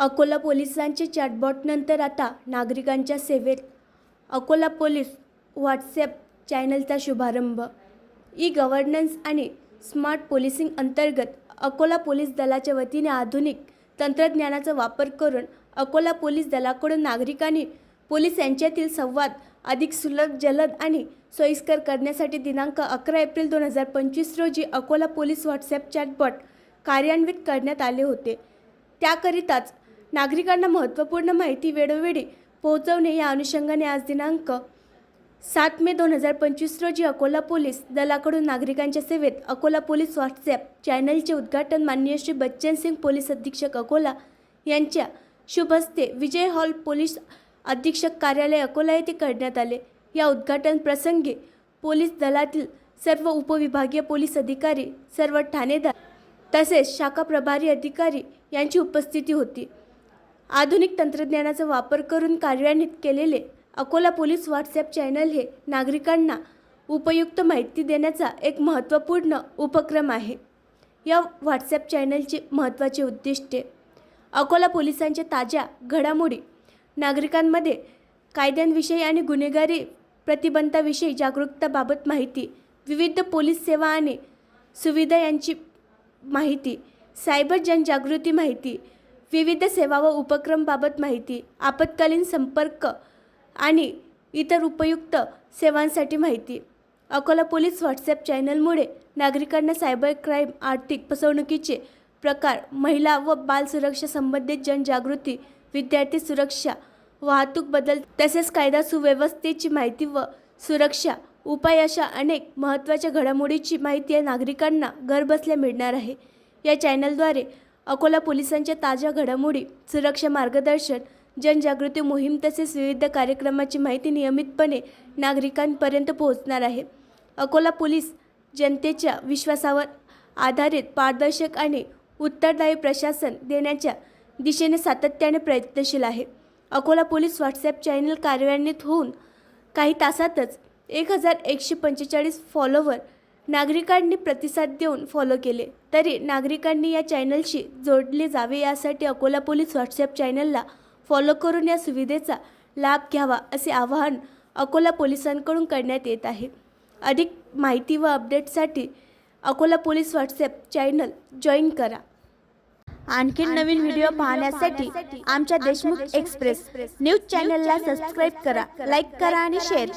अकोला पोलिसांचे चॅटबॉटनंतर आता नागरिकांच्या सेवेत अकोला पोलीस व्हॉट्सॲप चॅनलचा शुभारंभ. ई-गव्हर्नन्स आणि स्मार्ट पोलिसिंग अंतर्गत अकोला पोलीस दलाच्या वतीने आधुनिक तंत्रज्ञानाचा वापर करून अकोला पोलीस दलाकडून नागरिकांनी पोलीस यांच्यातील संवाद अधिक सुलभ, जलद आणि सोयीस्कर करण्यासाठी दिनांक 11 एप्रिल 2025 रोजी अकोला पोलीस व्हॉट्सॲप चॅटबॉट कार्यान्वित करण्यात आले होते. त्याकरिताच नागरिकांना महत्त्वपूर्ण माहिती वेळोवेळी पोहोचवणे या अनुषंगाने आज दिनांक 7 मे 2025 रोजी अकोला पोलीस दलाकडून नागरिकांच्या सेवेत अकोला पोलीस व्हॉट्सॲप चॅनलचे उद्घाटन माननीय श्री बच्चन सिंग पोलीस अधीक्षक अकोला यांच्या शुभ हस्ते विजय हॉल पोलीस अधीक्षक कार्यालय अकोला येथे करण्यात आले. या उद्घाटन प्रसंगी पोलीस दलातील सर्व उपविभागीय पोलीस अधिकारी, सर्व ठाणेदार तसेच शाखा प्रभारी अधिकारी यांची उपस्थिती होती. आधुनिक तंत्रज्ञानाचा वापर करून कार्यान्वित केलेले अकोला पोलीस व्हॉट्सॲप चॅनल हे नागरिकांना उपयुक्त माहिती देण्याचा एक महत्त्वपूर्ण उपक्रम आहे. या व्हॉट्सॲप चॅनलची महत्त्वाची उद्दिष्टे: अकोला पोलिसांच्या ताज्या घडामोडी, नागरिकांमध्ये कायद्यांविषयी आणि गुन्हेगारी प्रतिबंधाविषयी जागरूकताबाबत माहिती, विविध पोलीस सेवा आणि सुविधा यांची माहिती, सायबर जनजागृती माहिती, विविध सेवा व उपक्रमांबाबत माहिती, आपत्कालीन संपर्क आणि इतर उपयुक्त सेवांसाठी माहिती. अकोला पोलीस व्हॉट्सॲप चॅनलमुळे नागरिकांना सायबर क्राईम, आर्थिक फसवणुकीचे प्रकार, महिला व बाल सुरक्षा संबंधित जनजागृती, विद्यार्थी सुरक्षा, वाहतूक बदल तसेच कायदा सुव्यवस्थेची माहिती व सुरक्षा उपाय अशा अनेक महत्त्वाच्या घडामोडीची माहिती या नागरिकांना घरबसल्या मिळणार आहे. या चॅनलद्वारे अकोला पोलिसांच्या ताज्या घडामोडी, सुरक्षा मार्गदर्शन, जनजागृती मोहीम तसेच विविध कार्यक्रमाची माहिती नियमितपणे नागरिकांपर्यंत पोहोचणार आहे. अकोला पोलीस जनतेच्या विश्वासावर आधारित पारदर्शक आणि उत्तरदायी प्रशासन देण्याच्या दिशेने सातत्याने प्रयत्नशील आहे. अकोला पोलीस व्हॉट्सॲप चॅनल कार्यान्वित होऊन काही तासातच 1145 फॉलोवर नागरिकांनी प्रतिसाद देऊन फॉलो केले. तरी नागरिकांनी या चॅनलशी जोडले जावे यासाठी अकोला पोलीस व्हॉट्सॲप चॅनलला फॉलो करून या सुविधेचा लाभ घ्यावा असे आवाहन अकोला पोलिसांकडून करण्यात येत आहे. अधिक माहिती व अपडेटसाठी Akola police WhatsApp channel join करा. आणखी नवीन व्हिडिओ पाहण्यासाठी आमच्या देशमुख एक्सप्रेस न्यूज चॅनलला सबस्क्राईब करा, लाईक करा आणि शेअर करा.